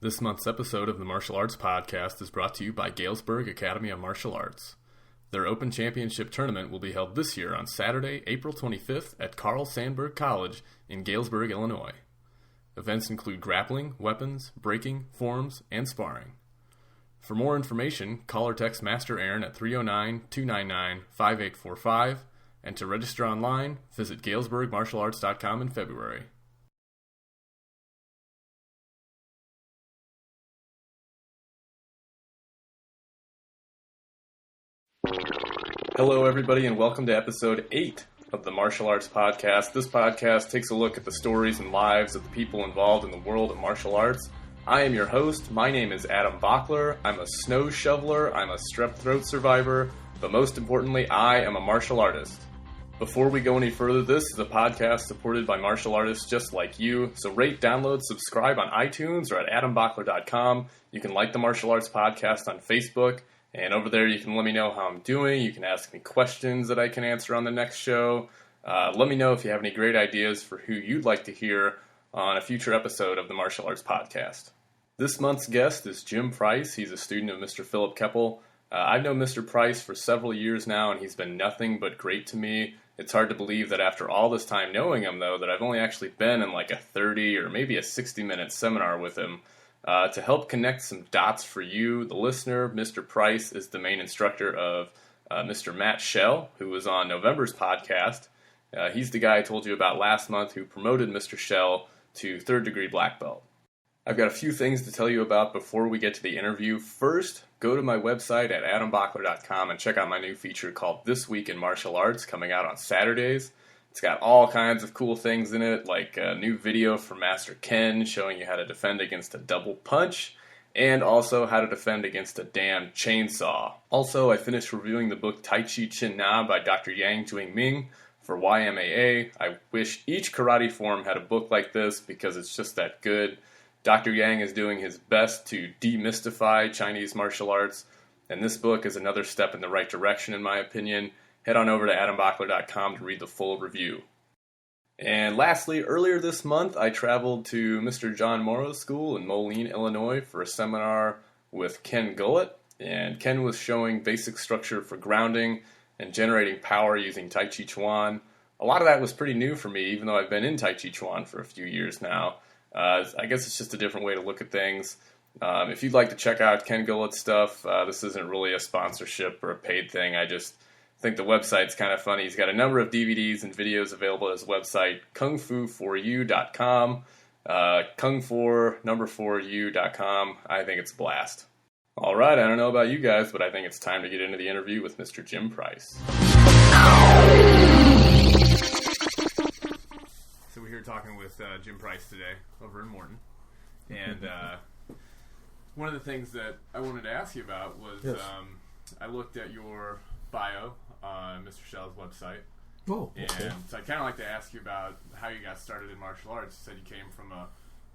This month's episode of the Martial Arts Podcast is brought to you by Galesburg Academy of Martial Arts. Their Open Championship tournament will be held this year on Saturday, April 25th at Carl Sandburg College in Galesburg, Illinois. Events include grappling, weapons, breaking, forms, and sparring. For more information, call or text Master Aaron at 309-299-5845, and to register online, visit GalesburgMartialArts.com in February. Hello, everybody, and welcome to episode 8 of the Martial Arts Podcast. This podcast takes a look at the stories and lives of the people involved in the world of martial arts. I am your host. My name is Adam Bachler. I'm a snow shoveler. I'm a strep throat survivor. But most importantly, I am a martial artist. Before we go any further, this is a podcast supported by martial artists just like you. So rate, download, subscribe on iTunes or at adambachler.com. You can like the Martial Arts Podcast on Facebook. And over there, you can let me know how I'm doing. You can ask me questions that I can answer on the next show. Let me know if you have any great ideas for who you'd like to hear on a future episode of the Martial Arts Podcast. This month's guest is Jim Price. He's a student of Mr. Philip Keppel. I've known Mr. Price for several years now, and he's been nothing but great to me. It's hard to believe that after all this time knowing him, though, that I've only actually been in like a 30 or maybe a 60-minute seminar with him. To help connect some dots for you, the listener, Mr. Price is the main instructor of Mr. Matt Schell, who was on November's podcast. He's the guy I told you about last month who promoted Mr. Schell to third-degree black belt. I've got a few things to tell you about before we get to the interview. First, go to my website at adambachler.com and check out my new feature called This Week in Martial Arts, coming out on Saturdays. It's got all kinds of cool things in it, like a new video from Master Ken showing you how to defend against a double punch, and also how to defend against a damn chainsaw. Also, I finished reviewing the book Tai Chi Chin Na by Dr. Yang Jwing-Ming for YMAA. I wish each karate form had a book like this because it's just that good. Dr. Yang is doing his best to demystify Chinese martial arts, and this book is another step in the right direction in my opinion. Head on over to adambachler.com to read the full review. And lastly, earlier this month, I traveled to Mr. John Morrow's school in Moline, Illinois for a seminar with Ken Gullett. And Ken was showing basic structure for grounding and generating power using Tai Chi Chuan. A lot of that was pretty new for me, even though I've been in Tai Chi Chuan for a few years now. I guess it's just a different way to look at things. If you'd like to check out Ken Gullett's stuff, this isn't really a sponsorship or a paid thing. I just think the website's kind of funny. He's got a number of DVDs and videos available at his website, kungfu4u.com, kung4u.com. I think it's a blast. All right, I don't know about you guys, but I think it's time to get into the interview with Mr. Jim Price. So we're here talking with Jim Price today over in Morton. And one of the things that I wanted to ask you about was I looked at your bio on Mr. Schell's website. Oh, okay. And so I'd kind of like to ask you about how you got started in martial arts. You said you came from a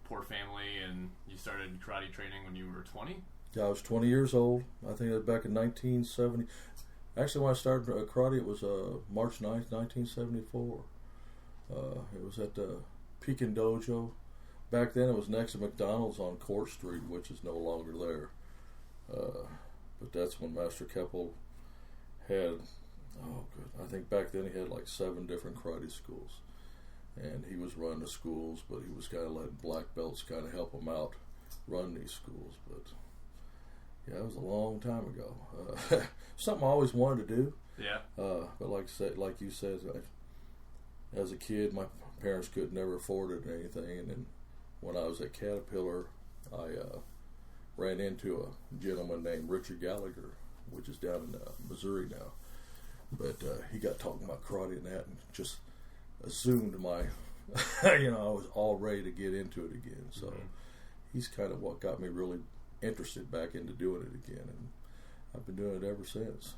poor family and you started karate training when you were 20? Yeah, I was 20 years old. I think it was back in 1970. Actually, when I started karate, it was March 9th, 1974. It was at the Pekin Dojo. Back then, it was next to McDonald's on Court Street, which is no longer there. But that's when Master Keppel had, I think back then he had like 7 different karate schools. And he was running the schools, but he was kind of letting black belts kind of help him out run these schools. But yeah, it was a long time ago. Something I always wanted to do. Yeah. But like you said, as a kid, my parents could never afford it or anything. And then when I was at Caterpillar, I ran into a gentleman named Richard Gallagher, which is down in Missouri now. But he got talking about karate and that and just assumed my, I was all ready to get into it again. So he's kind of what got me really interested back into doing it again. And I've been doing it ever since.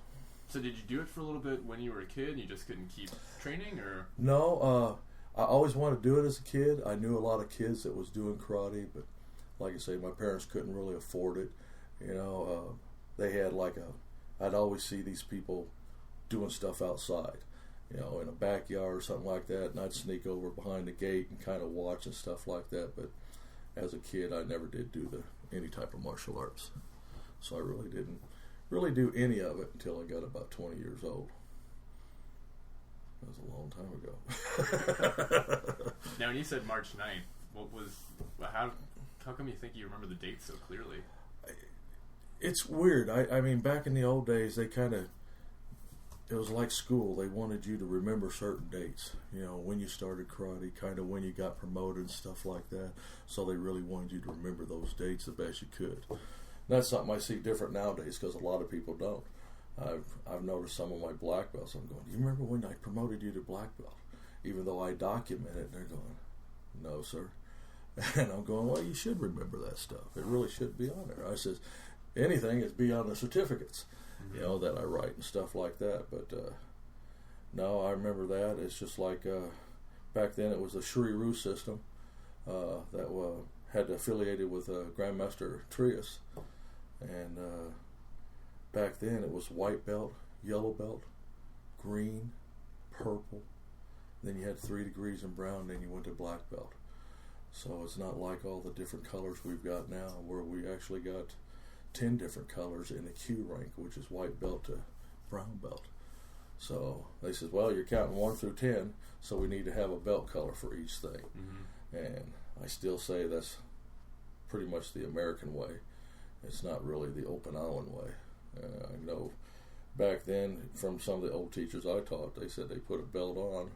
So did you do it for a little bit when you were a kid and you just couldn't keep training, or? No, I always wanted to do it as a kid. I knew a lot of kids that was doing karate, but like I say, my parents couldn't really afford it. They had I'd always see these people doing stuff outside, in a backyard or something like that, and I'd sneak over behind the gate and kind of watch and stuff like that. But as a kid, I never did do any type of martial arts. So I really didn't do any of it until I got about 20 years old. That was a long time ago. Now, when you said March 9th, how come you think you remember the date so clearly? It's weird. I mean, back in the old days, it was like school. They wanted you to remember certain dates, when you started karate, kind of when you got promoted and stuff like that. So they really wanted you to remember those dates the best you could. And that's something I see different nowadays because a lot of people don't. I've noticed some of my black belts. I'm going, do you remember when I promoted you to black belt? Even though I document it, and they're going, no, sir. And I'm going, well, you should remember that stuff. It really should be on there. I says, anything is be on the certificates, that I write and stuff like that. But no, I remember that. It's just like back then it was the Shuri-Ryu system that had affiliated with Grandmaster Trias. And back then it was white belt, yellow belt, green, purple. Then you had 3 degrees in brown, then you went to black belt. So it's not like all the different colors we've got now, where we actually got 10 different colors in the Q rank, which is white belt to brown belt. So they said, well, you're counting 1 through 10, so we need to have a belt color for each thing. Mm-hmm. And I still say that's pretty much the American way. It's not really the Okinawan way. I know back then, from some of the old teachers I taught, they said they put a belt on,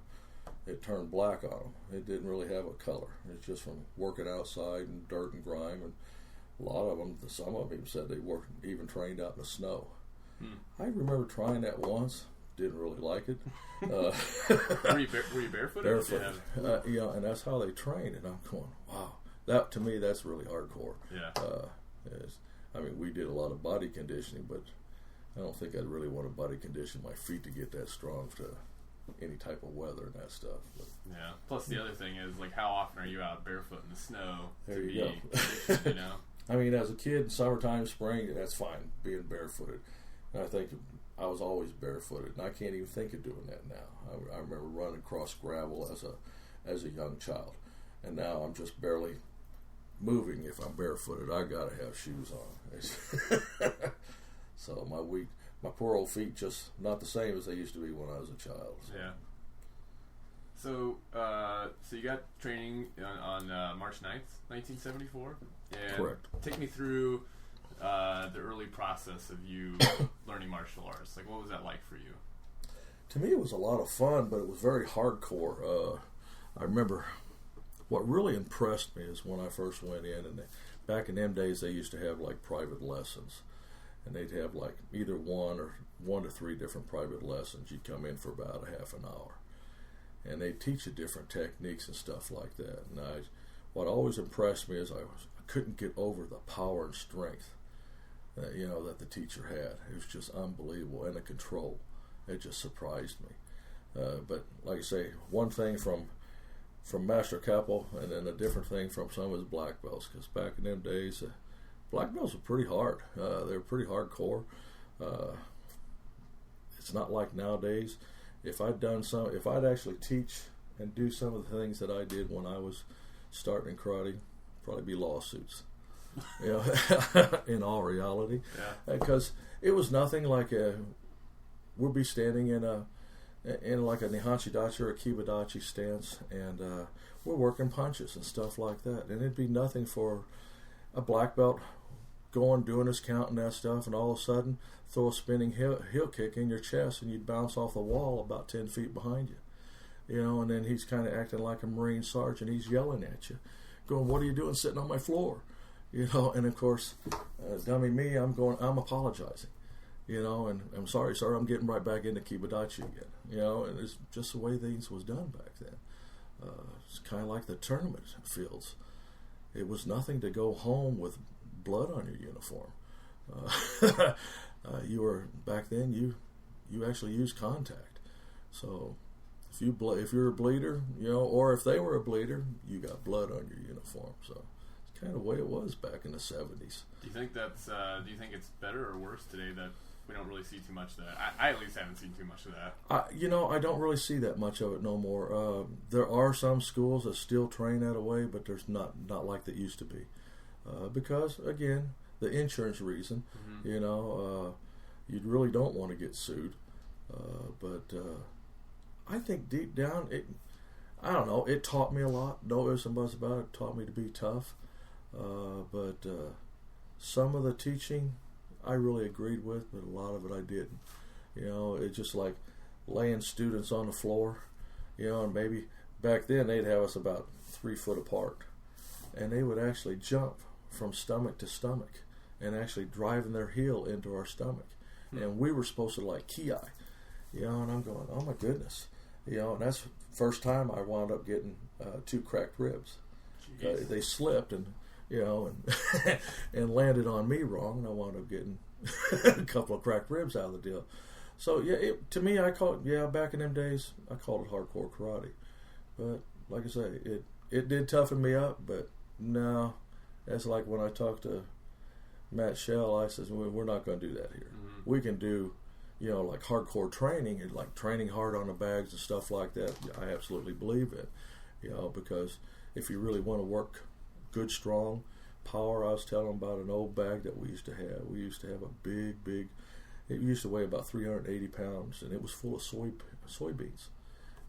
it turned black on them. It didn't really have a color. It's just from working outside and dirt and grime, and a lot of them, some of them said they weren't even trained out in the snow. I remember trying that once. Didn't really like it. Were you barefooted? Barefoot. Yeah. And that's how they train. And I'm going, wow. That, to me, that's really hardcore. Yeah. I mean, we did a lot of body conditioning, but I don't think I'd really want to body condition my feet to get that strong to any type of weather and that stuff. But, yeah. Plus, the other thing is, like, how often are you out barefoot in the snow? There you go. I mean, as a kid, summertime, spring, that's fine, being barefooted. And I think I was always barefooted, and I can't even think of doing that now. I remember running across gravel as a young child, and now I'm just barely moving if I'm barefooted. I gotta have shoes on. So my poor old feet just not the same as they used to be when I was a child. So. Yeah. So you got training on March 9th, 1974? And correct. Take me through the early process of you learning martial arts. Like, what was that like for you? To me, it was a lot of fun, but it was very hardcore. I remember what really impressed me is when I first went in, and back in them days, they used to have like private lessons, and they'd have like either 1 to 3 different private lessons. You'd come in for about a half an hour, and they'd teach you different techniques and stuff like that. And what always impressed me is I couldn't get over the power and strength that the teacher had. It was just unbelievable, and the control. It just surprised me. But like I say, one thing from Master Kappel, and then a different thing from some of his black belts, because back in them days, black belts were pretty hard. They were pretty hardcore. It's not like nowadays. If I'd actually teach and do some of the things that I did when I was starting in karate, probably be lawsuits. In all reality, because it was nothing like we'll be standing in like a Nihonchi-dachi or a Kiba-dachi stance, and we're working punches and stuff like that, and it'd be nothing for a black belt doing his count and that stuff, and all of a sudden throw a spinning heel kick in your chest, and you'd bounce off the wall about 10 feet behind you, and then he's kind of acting like a Marine sergeant. He's yelling at you, going, "What are you doing sitting on my floor?" And of course, dummy me, I'm apologizing, and I'm sorry, sir, I'm getting right back into Kiba-dachi again, and it's just the way things was done back then. It's kind of like the tournament fields. It was nothing to go home with blood on your uniform. You were, back then, you actually used contact. So if you're a bleeder, or if they were a bleeder, you got blood on your uniform. So kind of the way it was back in the 70s. Do you think it's better or worse today that We don't really see too much of that. I at least haven't seen too much of that. I don't really see that much of it no more. There are some schools that still train that way, but there's not like they used to be. Because, again, the insurance reason, you really don't want to get sued. But I think deep down, I don't know, it taught me a lot. No ifs and buts about it. It taught me to be tough. But some of the teaching I really agreed with, but a lot of it I didn't. It's just like laying students on the floor, and maybe back then they'd have us about 3 foot apart. And they would actually jump from stomach to stomach and actually driving their heel into our stomach. And we were supposed to like ki, and I'm going, oh my goodness. And that's the first time I wound up getting 2 cracked ribs. They slipped and and landed on me wrong, and I wound up getting a couple of cracked ribs out of the deal. So to me, I call it, back in them days, I called it hardcore karate. But like I say, it did toughen me up, but no, that's like when I talked to Matt Shell, I says, we're not going to do that here. Mm-hmm. We can do, like hardcore training and like training hard on the bags and stuff like that. I absolutely believe it, because if you really want to work good, strong power, I was telling them about an old bag that we used to have. We used to have a big, it used to weigh about 380 pounds, and it was full of soybeans.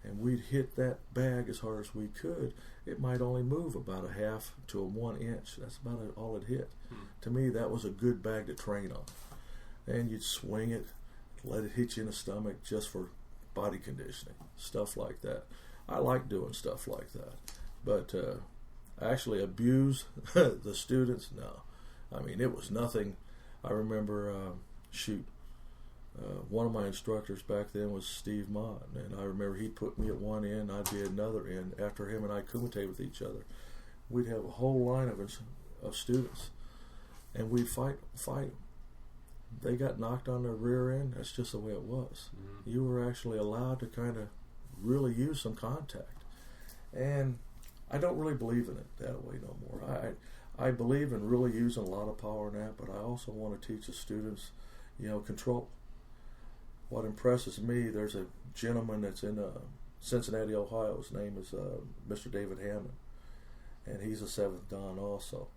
And we'd hit that bag as hard as we could. It might only move about a half to a 1 inch. That's about all it hit. To me, that was a good bag to train on. And you'd swing it, let it hit you in the stomach just for body conditioning, stuff like that. I like doing stuff like that. But actually abuse the students, no. I mean, it was nothing. I remember, one of my instructors back then was Steve Mott, and I remember he'd put me at one end, I'd be at another end. After him and I kumite with each other, we'd have a whole line of students, and we'd fight them. They got knocked on their rear end. That's just the way it was. Mm-hmm. You were actually allowed to kind of really use some contact, and I don't really believe in it that way no more. I believe in really using a lot of power in that, but I also want to teach the students, control. What impresses me, there's a gentleman that's in Cincinnati, Ohio. His name is Mr. David Hammond, and he's a 7th Dan also.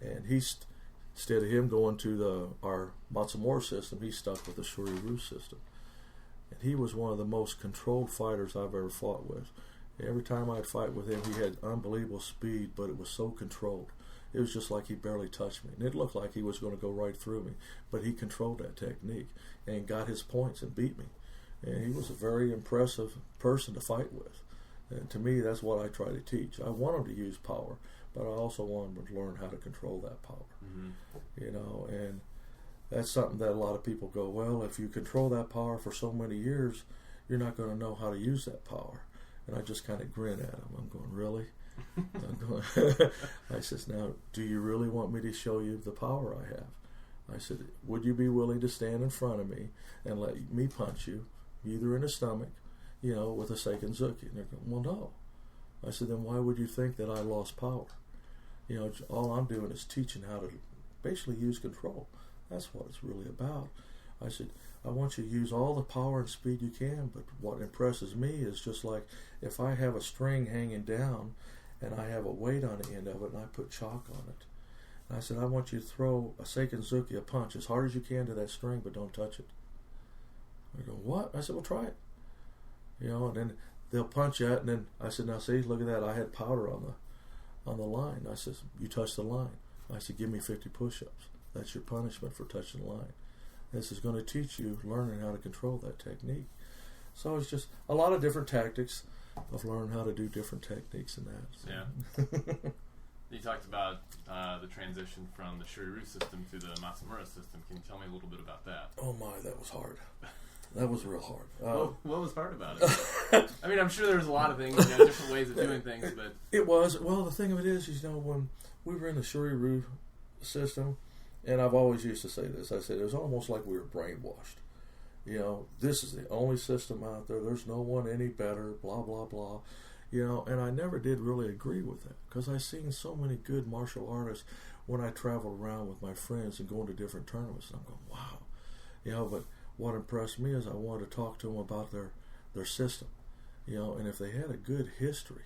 And instead of him going to our Matsumura system, he stuck with the Shuri-Ryu system. And he was one of the most controlled fighters I've ever fought with. Every time I'd fight with him, he had unbelievable speed, but it was so controlled. It was just like he barely touched me. And it looked like he was going to go right through me. But he controlled that technique and got his points and beat me. And he was a very impressive person to fight with. And to me, that's what I try to teach. I want them to use power, but I also want them to learn how to control that power. Mm-hmm. And that's something that a lot of people go, well, if you control that power for so many years, you're not going to know how to use that power. And I just kind of grin at him. I'm going, really? I says, now, do you really want me to show you the power I have? I said, would you be willing to stand in front of me and let me punch you, either in the stomach, with a Seikenzuki? And they're going, well, no. I said, then why would you think that I lost power? All I'm doing is teaching how to basically use control. That's what it's really about. I said, I want you to use all the power and speed you can, but what impresses me is just like if I have a string hanging down and I have a weight on the end of it and I put chalk on it. And I said, I want you to throw a Seikenzuki, a punch, as hard as you can to that string, but don't touch it. They go, what? I said, well, try it. And then they'll punch at it, and then I said, now see, look at that. I had powder on the line. I said, you touched the line. I said, give me 50 push-ups. That's your punishment for touching the line. This is going to teach you learning how to control that technique. So it's just a lot of different tactics of learning how to do different techniques in that. So. Yeah. You talked about the transition from the Shuri-Ryu system to the Matsumura system. Can you tell me a little bit about that? Oh my, that was hard. That was real hard. What was hard about it? I mean, I'm sure there was a lot of things, different ways of doing things, but it was. Well, the thing of it is, when we were in the Shuri-Ryu system, and I've always used to say this, I said it was almost like we were brainwashed. This is the only system out there. There's no one any better. Blah blah blah. And I never did really agree with that because I've seen so many good martial artists when I travel around with my friends and going to different tournaments. And I'm going, wow. But what impressed me is I wanted to talk to them about their system, and if they had a good history,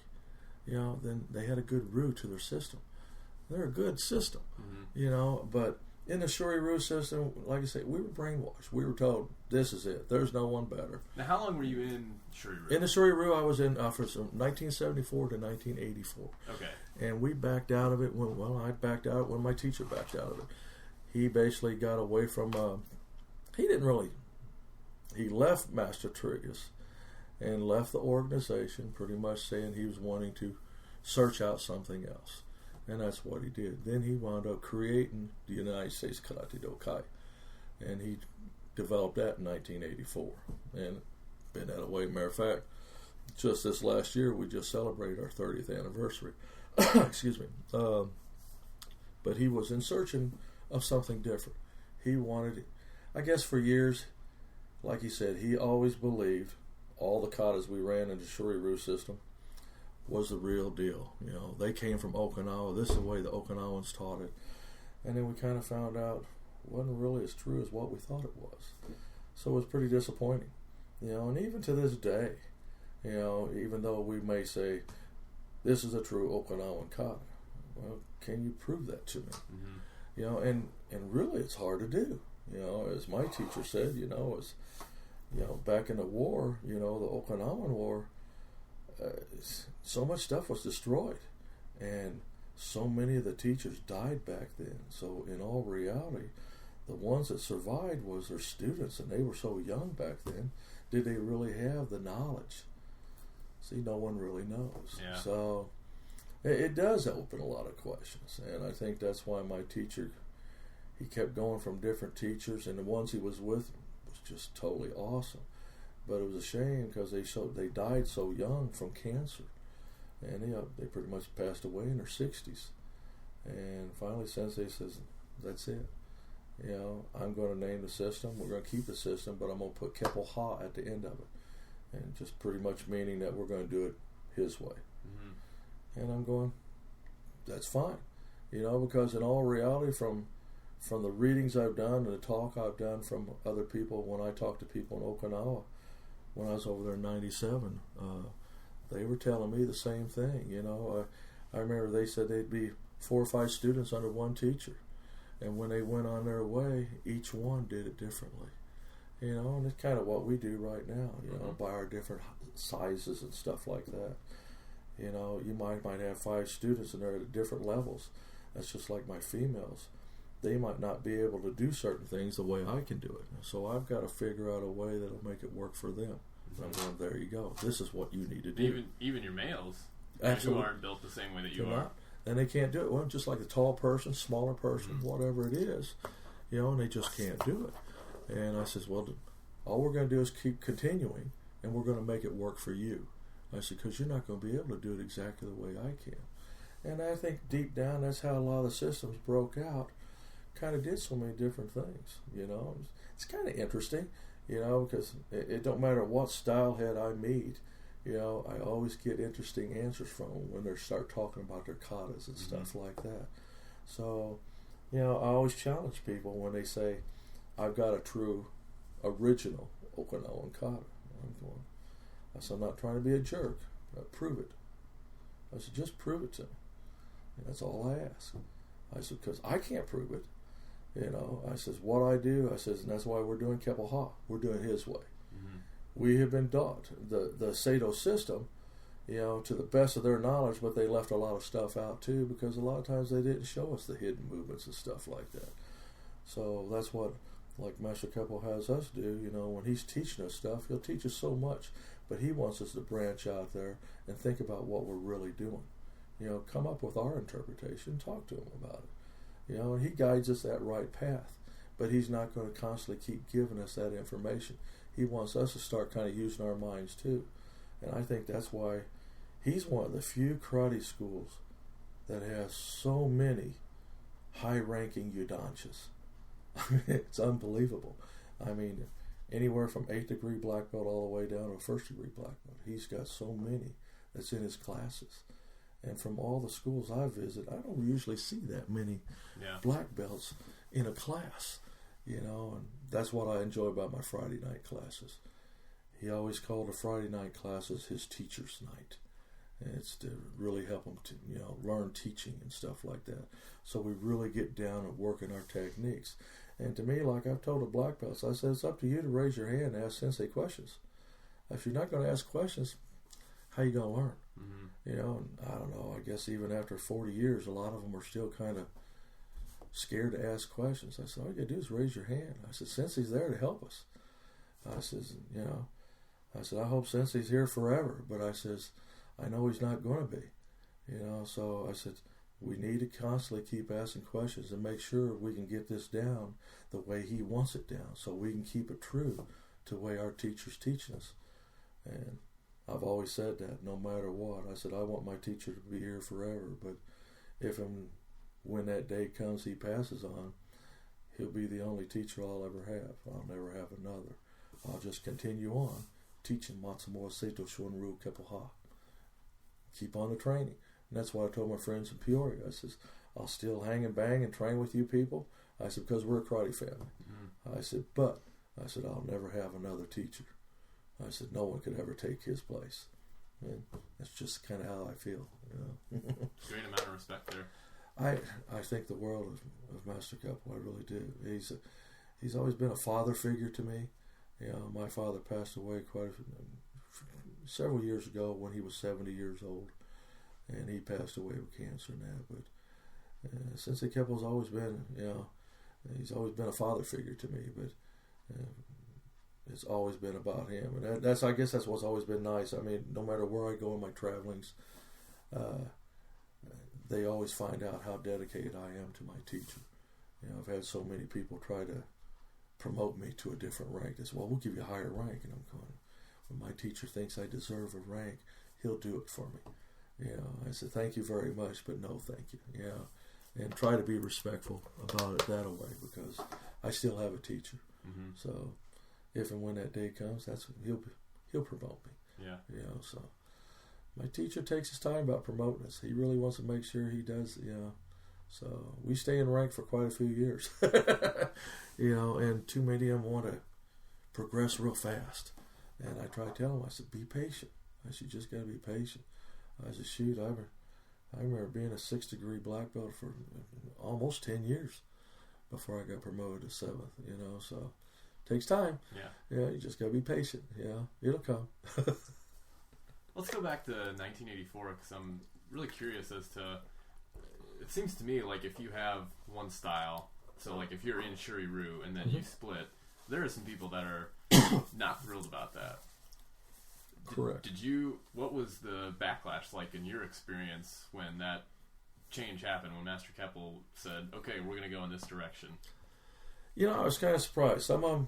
then they had a good root to their system. They're a good system, but in the Shuri-Ryu system, like I say, we were brainwashed. We were told, this is it. There's no one better. Now, how long were you in Shuri-Ryu? In the Shuri-Ryu, I was in from 1974 to 1984. Okay. And we backed out of it I backed out when my teacher backed out of it. He basically got away from, he left Master Trigus and left the organization pretty much saying he was wanting to search out something else. And that's what he did. Then he wound up creating the United States Karate-Do Kai. And he developed that in 1984. And been that way. Matter of fact, just this last year, we just celebrated our 30th anniversary. Excuse me. But he was in searching of something different. He wanted, I guess for years, like he said, he always believed all the katas we ran in the Shuri-Ryu system was the real deal. They came from Okinawa. This is the way the Okinawans taught it. And then we kind of found out it wasn't really as true as what we thought it was. So it was pretty disappointing. And even to this day, even though we may say, this is a true Okinawan kata, well, can you prove that to me? Mm-hmm. And really it's hard to do. As my teacher said, back in the war, the Okinawan War, so much stuff was destroyed, and so many of the teachers died back then. So in all reality, the ones that survived was their students, and they were so young back then. Did they really have the knowledge? See, no one really knows. Yeah. So it does open a lot of questions, and I think that's why my teacher, he kept going from different teachers, and the ones he was with was just totally awesome. But it was a shame because they died so young from cancer, and they pretty much passed away in their 60s. And finally, Sensei says, "That's it. I'm going to name the system. We're going to keep the system, but I'm going to put Keppel Ha at the end of it, and just pretty much meaning that we're going to do it his way." Mm-hmm. And I'm going, "That's fine," because in all reality, from the readings I've done and the talk I've done from other people, when I talk to people in Okinawa. When I was over there in 97, they were telling me the same thing. I remember they said they'd be 4 or 5 students under one teacher, and when they went on their way, each one did it differently. And it's kind of what we do right now. By our different sizes and stuff like that. You might have 5 students and they're at different levels. That's just like my females. They might not be able to do certain things the way I can do it. So I've got to figure out a way that'll make it work for them. And I'm going, there you go. This is what you need to do. Even your males, absolutely, who aren't built the same way that you They're are. Not. And they can't do it. Well, just like a tall person, smaller person, whatever it is, and they just can't do it. And I says, well, all we're going to do is keep continuing, and we're going to make it work for you. I said, because you're not going to be able to do it exactly the way I can. And I think deep down, that's how a lot of the systems broke out. Kind of did so many different things, It's kind of interesting, because it don't matter what style head I meet, I always get interesting answers from them when they start talking about their katas and stuff like that. So, I always challenge people when they say, I've got a true original Okinawan kata. I said, I'm not trying to be a jerk. Prove it. I said, just prove it to me. And that's all I ask. I said, because I can't prove it. I says, what I do, I says, and that's why we're doing Keppel Ha. We're doing his way. Mm-hmm. We have been taught the Sado system, to the best of their knowledge, but they left a lot of stuff out too, because a lot of times they didn't show us the hidden movements and stuff like that. So that's what, like Master Keppel has us do, when he's teaching us stuff, he'll teach us so much, but he wants us to branch out there and think about what we're really doing. Come up with our interpretation, talk to him about it. And he guides us that right path, but he's not going to constantly keep giving us that information. He wants us to start kind of using our minds too. And I think that's why he's one of the few karate schools that has so many high-ranking Yudanchas. I mean, it's unbelievable. I mean, anywhere from 8th degree black belt all the way down to 1st degree black belt. He's got so many that's in his classes. And from all the schools I visit, I don't usually see that many black belts in a class. you know, and that's what I enjoy about my Friday night classes. He always called the Friday night classes his teacher's night. And it's to really help them to, you know, learn teaching and stuff like that. So we really get down and working our techniques. And to me, like I've told the black belts, I said, it's up to you to raise your hand and ask sensei questions. If you're not going to ask questions, how you going to learn? Mm-hmm. You know, and I don't know, I guess even after 40 years, a lot of them are still kind of scared to ask questions. I said, all you got to do is raise your hand. I said, Sensei's there to help us. I says, you know, I said, I hope Sensei's here forever. But I says, I know he's not going to be. You know, so I said, we need to constantly keep asking questions and make sure we can get this down the way he wants it down, so we can keep it true to the way our teacher's teaching us. And I've always said that, no matter what. I said, I want my teacher to be here forever, but if and when that day comes he passes on, he'll be the only teacher I'll ever have. I'll never have another. I'll just continue on teaching Matsumura Seito Shunryu Keppo-ha. Keep on the training. And that's why I told my friends in Peoria. I says, I'll still hang and bang and train with you people. I said, because we're a karate family. Mm-hmm. I said, but I said, I'll never have another teacher. I said, no one could ever take his place. And that's just kind of how I feel. You know? Great amount of respect there. I think the world of Master Keppo. I really do. He's always been a father figure to me. You know, my father passed away several years ago when he was 70 years old, and he passed away with cancer and that. But Sensei Keppo's always been, you know, he's always been a father figure to me. But it's always been about him, and that's I guess that's what's always been nice. I mean, no matter where I go in my travelings, they always find out how dedicated I am to my teacher. You know, I've had so many people try to promote me to a different rank. They say, well, we'll give you a higher rank. And I'm going, when my teacher thinks I deserve a rank, he'll do it for me. You know, I said, thank you very much, but no thank you. You know, and try to be respectful about it that way, because I still have a teacher. Mm-hmm. So if and when that day comes, that's he'll promote me. Yeah. You know, so my teacher takes his time about promoting us. He really wants to make sure he does, you know. So we stay in rank for quite a few years. You know, and too many of them want to progress real fast. And I try to tell them, I said, be patient. I said, you just got to be patient. I said, shoot, I remember being a 6th-degree black belt for almost 10 years before I got promoted to 7th, you know. So it takes time. Yeah. Yeah, you just got to be patient. Yeah, it'll come. Let's go back to 1984, because I'm really curious as to, it seems to me like if you have one style, so like if you're in Shuri-Ryu and then you split, there are some people that are not thrilled about that. Correct. What was the backlash like in your experience when that change happened, when Master Keppo said, okay, we're going to go in this direction? You know, I was kind of surprised. Some of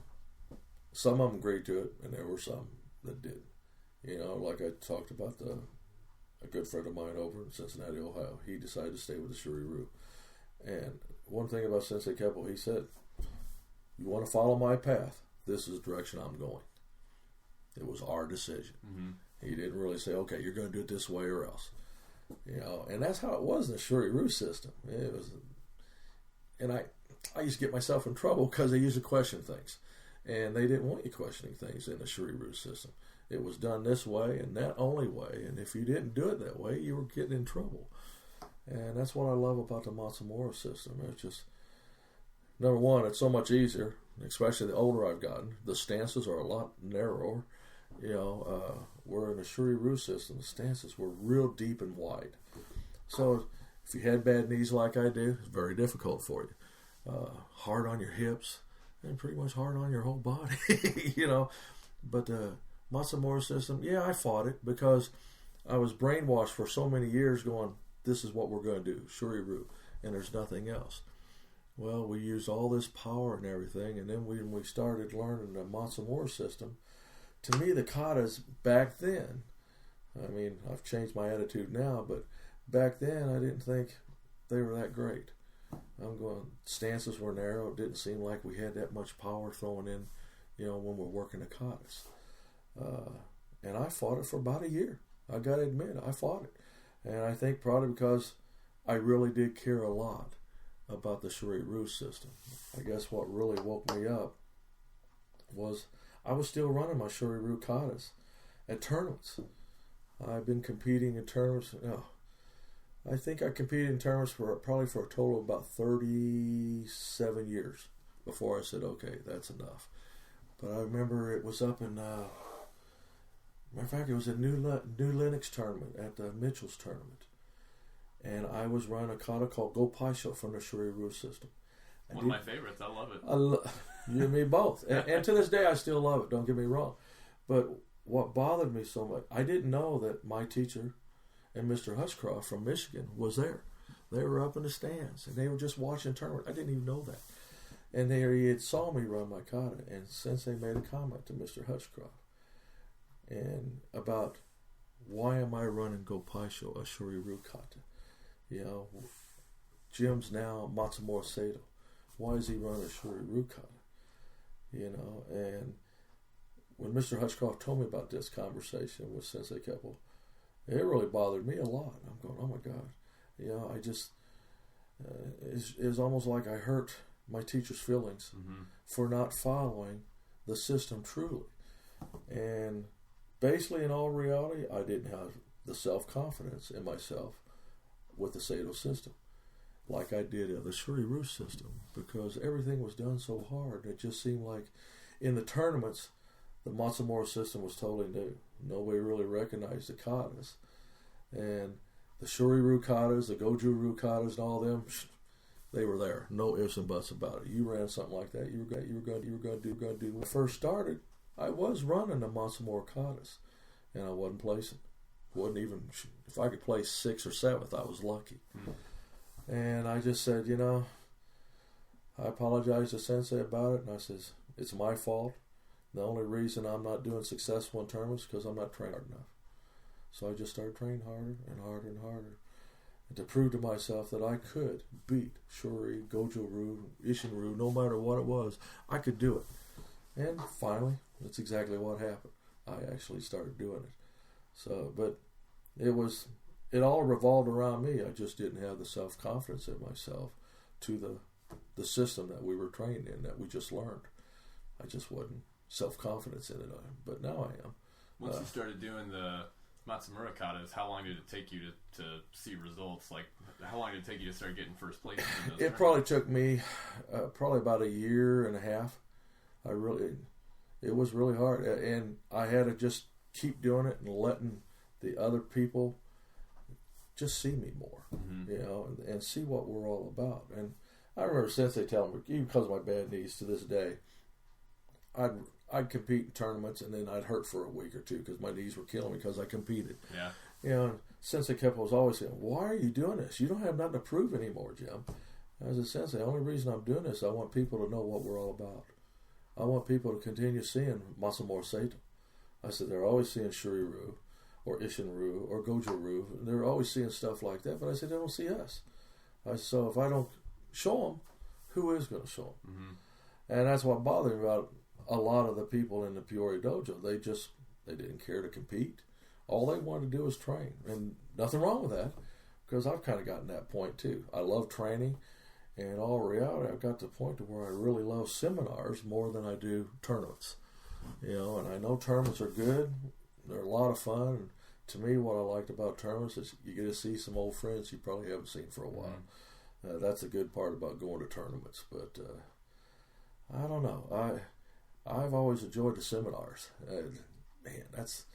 them agreed to it, and there were some that didn't. You know, like I talked about a good friend of mine over in Cincinnati, Ohio. He decided to stay with the Shuri-Ryu. And one thing about Sensei Keppo, he said, you want to follow my path, this is the direction I'm going. It was our decision. Mm-hmm. He didn't really say, okay, you're going to do it this way or else. You know, and that's how it was in the Shuri-Ryu system. It was, and I used to get myself in trouble because they used to question things. And they didn't want you questioning things in the Shuri-Ryu system. It was done this way and that only way. And if you didn't do it that way, you were getting in trouble. And that's what I love about the Matsumura system. It's just, number one, it's so much easier, especially the older I've gotten. The stances are a lot narrower. You know, where in the Shuri-Ryu system, the stances were real deep and wide. So if you had bad knees like I do, it's very difficult for you. Hard on your hips and pretty much hard on your whole body, you know. But the Matsumura system, yeah, I fought it because I was brainwashed for so many years going, this is what we're going to do, Shuri-Ryu, and there's nothing else. Well, we used all this power and everything, and then when we started learning the Matsumura system, to me, the katas back then, I mean, I've changed my attitude now, but back then I didn't think they were that great. I'm going, stances were narrow. It didn't seem like we had that much power thrown in, you know, when we're working the katas. And I fought it for about a year. I got to admit, I fought it. And I think probably because I really did care a lot about the Shuri-Ryu system. I guess what really woke me up was I was still running my Shuri-Ryu katas at tournaments. I've been competing in tournaments. I think I competed in tournaments for probably for a total of about 37 years before I said, okay, that's enough. But I remember it was up in, matter of fact, it was a New Linux tournament at the Mitchell's tournament. And I was running a kata called Go Paisho from the Shuri-Ryu system. One of my favorites. I love it. You and me both. And to this day, I still love it. Don't get me wrong. But what bothered me so much, I didn't know that my teacher and Mr. Hutchcroft from Michigan was there. They were up in the stands, and they were just watching the tournament. I didn't even know that. And he had saw me run my kata, and Sensei made a comment to Mr. Hutchcroft and about why am I running Go Paisho, a Shuri-Ryu kata? You know, Jim's now Matsumura Sato. Why is he running a Shuri-Ryu kata? You know, and when Mr. Hutchcroft told me about this conversation with Sensei Keppel, it really bothered me a lot. I'm going, oh my God. You know, I just, it was almost like I hurt my teacher's feelings for not following the system truly. And basically, in all reality, I didn't have the self-confidence in myself with the Sato system like I did in the Shuri-Ryu system, because everything was done so hard. It just seemed like in the tournaments, the Matsumura system was totally new. Nobody really recognized the katas. And the Shuri-Ryu katas, the Goju-Ryu katas, and all them, they were there. No ifs and buts about it. You ran something like that, you were going to do. When I first started, I was running the Matsumura katas, and I wasn't placing. Wasn't even, if I could place 6th or 7th, I was lucky. And I just said, you know, I apologized to Sensei about it, and I says, it's my fault. The only reason I'm not doing successful in tournaments is because I'm not training hard enough. So I just started training harder and harder and harder, and to prove to myself that I could beat Shuri, Goju-Ryu, Isshin-Ryu, no matter what it was, I could do it. And finally, that's exactly what happened. I actually started doing it. So, but it all revolved around me. I just didn't have the self-confidence in myself to the system that we were trained in, that we just learned. I just wasn't self-confidence in it. But now I am. Once you started doing the Matsumura katas, how long did it take you to see results? Like, how long did it take you to start getting first place in those It probably took me probably about a year and a half. It was really hard. And I had to just keep doing it and letting the other people just see me more, you know, and see what we're all about. And I remember Sensei telling me, even because of my bad knees to this day, I'd compete in tournaments and then I'd hurt for a week or two because my knees were killing me because I competed. Yeah. You know, and Sensei Keppel was always saying, why are you doing this? You don't have nothing to prove anymore, Jim. I said, Sensei, the only reason I'm doing this, I want people to know what we're all about. I want people to continue seeing Matsumura Sato. I said, they're always seeing Shuri-Ryu or Isshin-Ryu or Goju-Ryu. They're always seeing stuff like that, but I said, they don't see us. I said, so if I don't show them, who is going to show them? And that's what bothered me about a lot of the people in the Peoria Dojo. They didn't care to compete. All they wanted to do was train. And nothing wrong with that, because I've kind of gotten that point too. I love training. And in all reality, I've got to the point to where I really love seminars more than I do tournaments. You know, and I know tournaments are good. They're a lot of fun. And to me, what I liked about tournaments is you get to see some old friends you probably haven't seen for a while. That's the good part about going to tournaments. But I don't know. I've always enjoyed the seminars. Man, that's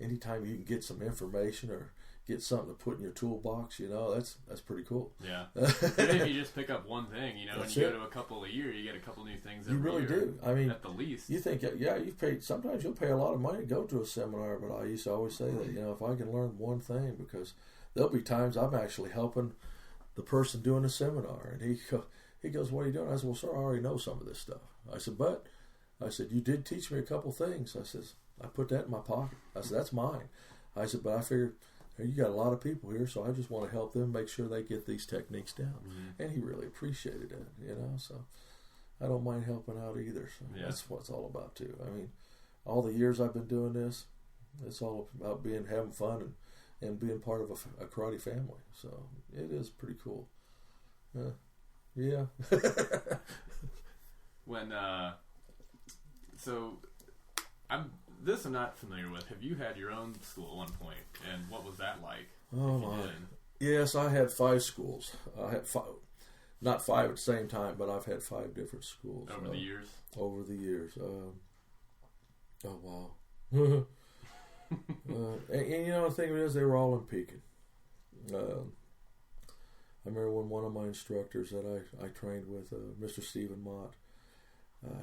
anytime you can get some information or get something to put in your toolbox, you know, that's pretty cool. Yeah. Even if you just pick up one thing, you know, and you go to a couple a year, you get a couple new things every year. You really do. I mean, at the least. You think, yeah, you've paid, sometimes you'll pay a lot of money to go to a seminar, but I used to always say that, you know, if I can learn one thing, because there'll be times I'm actually helping the person doing the seminar, and he goes, what are you doing? I said, well, sir, I already know some of this stuff. I said, you did teach me a couple things. I says, I put that in my pocket. I said, that's mine. I said, but I figured, you got a lot of people here, so I just want to help them make sure they get these techniques down. And he really appreciated it, you know, so I don't mind helping out either. So that's what it's all about too. I mean, all the years I've been doing this, it's all about having fun and being part of a karate family. So it is pretty cool. Yeah. Yeah. When so I'm not familiar with. Have you had your own school at one point, and what was that like? Oh my! Yes, I had 5 schools. I had 5, not 5 at the same time, but I've had 5 different schools over the years. Over the years. Oh wow! And you know the thing is, they were all in Pekin. I remember when one of my instructors that I trained with, Mr. Stephen Mott,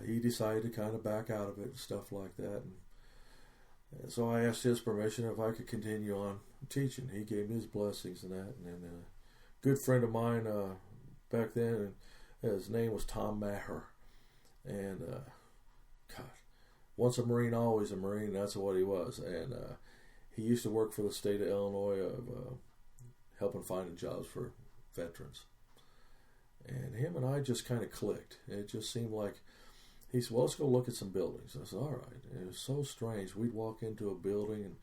he decided to kind of back out of it and stuff like that. And so I asked his permission if I could continue on teaching. He gave me his blessings and that. And then a good friend of mine back then, his name was Tom Maher. And, God, once a Marine, always a Marine. That's what he was. And he used to work for the state of Illinois of helping finding jobs for veterans. And him and I just kind of clicked. It just seemed like, he said, well, let's go look at some buildings. I said, all right. And it was so strange. We'd walk into a building and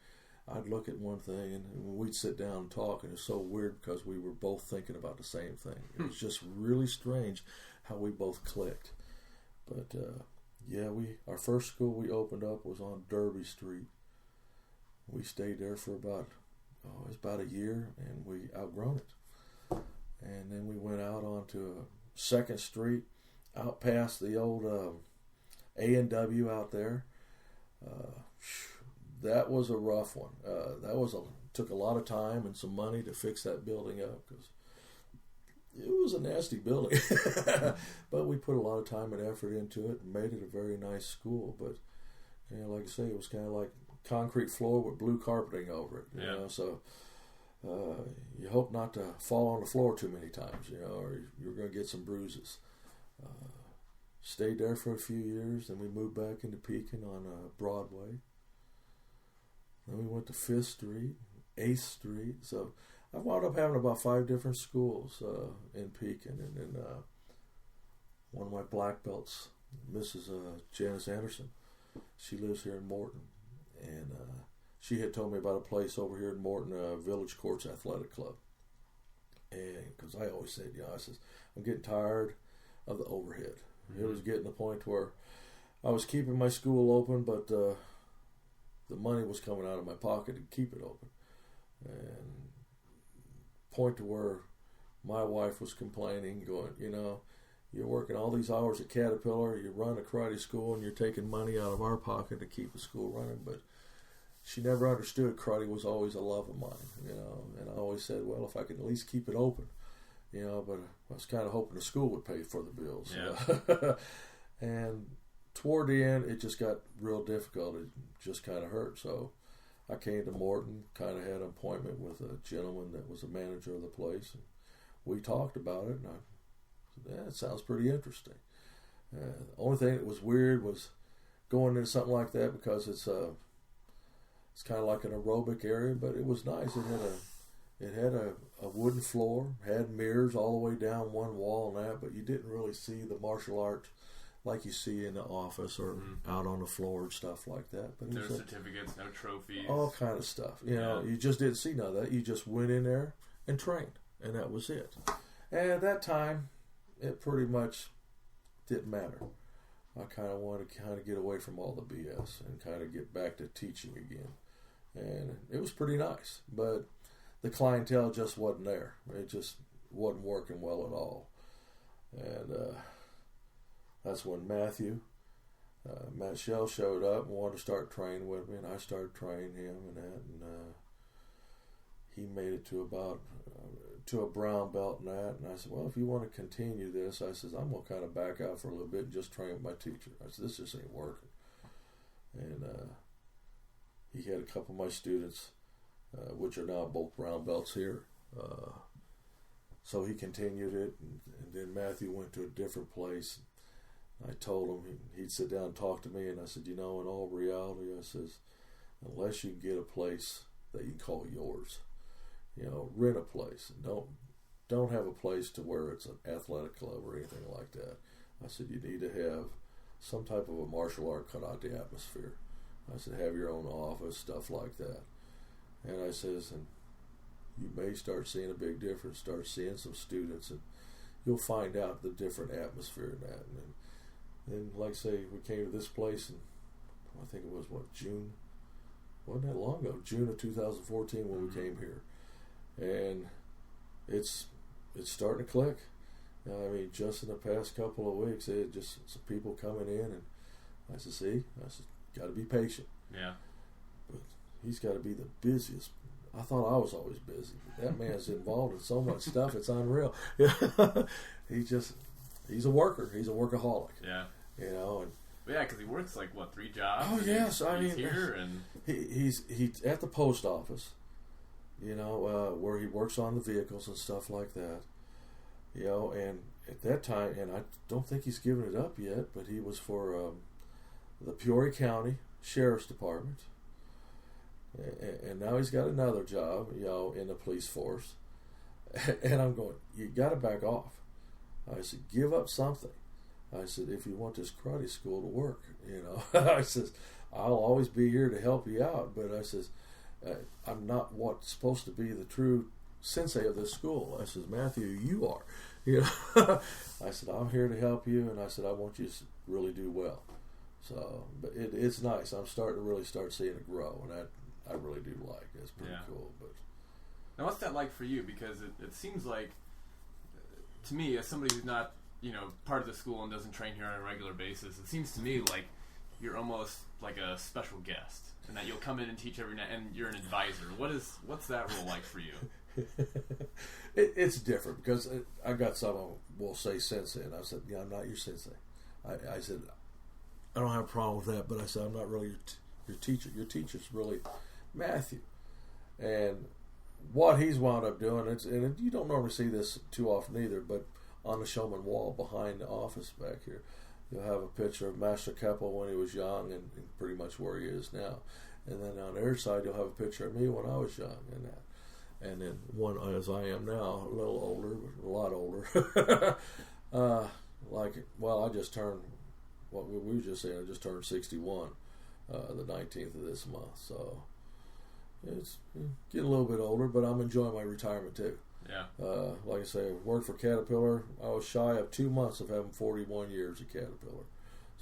I'd look at one thing and we'd sit down and talk. And it was so weird because we were both thinking about the same thing. It was just really strange how we both clicked. But yeah, our first school we opened up was on Derby Street. We stayed there for about a year, and we outgrown it. And then we went out onto 2nd Street, out past the old A&W out there. That was a rough one. Took a lot of time and some money to fix that building up because it was a nasty building. But we put a lot of time and effort into it and made it a very nice school. But like I say, it was kind of like concrete floor with blue carpeting over it. You know, so you hope not to fall on the floor too many times, or you're going to get some bruises. Stayed there for a few years, then we moved back into Pekin on Broadway. Then we went to 5th Street, 8th Street. So I wound up having about 5 different schools in Pekin. And then one of my black belts, Mrs. Janice Anderson, she lives here in Morton. And she had told me about a place over here in Morton, Village Courts Athletic Club. And because I always said, I says, I'm getting tired of the overhead. It was getting to the point where I was keeping my school open, but the money was coming out of my pocket to keep it open. And point to where my wife was complaining, going, you're working all these hours at Caterpillar, you run a karate school, and you're taking money out of our pocket to keep the school running. But she never understood karate was always a love of mine, and I always said, well, if I could at least keep it open, but I was kind of hoping the school would pay for the bills. Yeah. And toward the end, it just got real difficult. It just kind of hurt. So I came to Morton, kind of had an appointment with a gentleman that was the manager of the place. And we talked about it, and I said, it sounds pretty interesting. The only thing that was weird was going into something like that because it's kind of like an aerobic area, but it was nice. It had a wooden floor, had mirrors all the way down one wall and that, but you didn't really see the martial arts like you see in the office or out on the floor and stuff like that. But no certificates, no trophies. All kind of stuff. You just didn't see none of that. You just went in there and trained, and that was it. And at that time, it pretty much didn't matter. I kind of wanted to get away from all the BS and kind of get back to teaching again. And it was pretty nice, but the clientele just wasn't there. It just wasn't working well at all. And that's when Matt Shell showed up and wanted to start training with me, and I started training him and that, and he made it to a brown belt and that, and I said, well, if you want to continue this, I said, I'm going to kind of back out for a little bit and just train with my teacher. I said, this just ain't working. And he had a couple of my students, which are now both brown belts here. So he continued it, and then Matthew went to a different place. I told him he'd sit down and talk to me, and I said, in all reality, I says, unless you get a place that you call yours, rent a place. Don't have a place to where it's an athletic club or anything like that. I said, you need to have some type of a martial art karate atmosphere. I said, have your own office, stuff like that. And I says, and you may start seeing a big difference, start seeing some students, and you'll find out the different atmosphere in that. And then, like I say, we came to this place, and I think it was, June? Wasn't that long ago. June of 2014 when we came here. And it's starting to click. I mean, just in the past couple of weeks, it just some people coming in, and I said, got to be patient. Yeah. But he's got to be the busiest. I thought I was always busy. That man's involved in so much stuff, it's unreal. He's a worker. He's a workaholic. Yeah. You know, and yeah, because he works like 3 jobs. Oh yes, he's here and he's at the post office. You know, where he works on the vehicles and stuff like that. You know, and at that time, and I don't think he's given it up yet, but he was for the Peoria County Sheriff's Department. And now he's got another job, you know, in the police force. And I'm going, you got to back off. I said, give up something. I said, if you want this karate school to work, you know. I says, I'll always be here to help you out. But I says, I'm not what's supposed to be the true sensei of this school. I says, Matthew, you are. You know. I said, I'm here to help you, and I said, I want you to really do well. So, but it's nice. I'm starting to really start seeing it grow, and I really do like it. It's pretty cool. But now, what's that like for you? Because it seems like, to me, as somebody who's not, you know, part of the school and doesn't train here on a regular basis, it seems to me like you're almost like a special guest, and that you'll come in and teach every night, and you're an advisor. What's that role like for you? It's different because I got someone will say sensei, and I said, yeah, I'm not your sensei. I said, I don't have a problem with that, but I said, I'm not really your teacher. Your teacher's really Matthew. And what he's wound up doing, and you don't normally see this too often either, but on the showman wall behind the office back here, you'll have a picture of Master Keppel when he was young and pretty much where he is now. And then on the other side, you'll have a picture of me when I was young and that. And then one as I am now, a little older, but a lot older. I just turned, what we were just saying, I just turned 61 the 19th of this month. So it's getting a little bit older, but I'm enjoying my retirement too. Yeah. Like I say, I worked for Caterpillar. I was shy of 2 months of having 41 years at Caterpillar.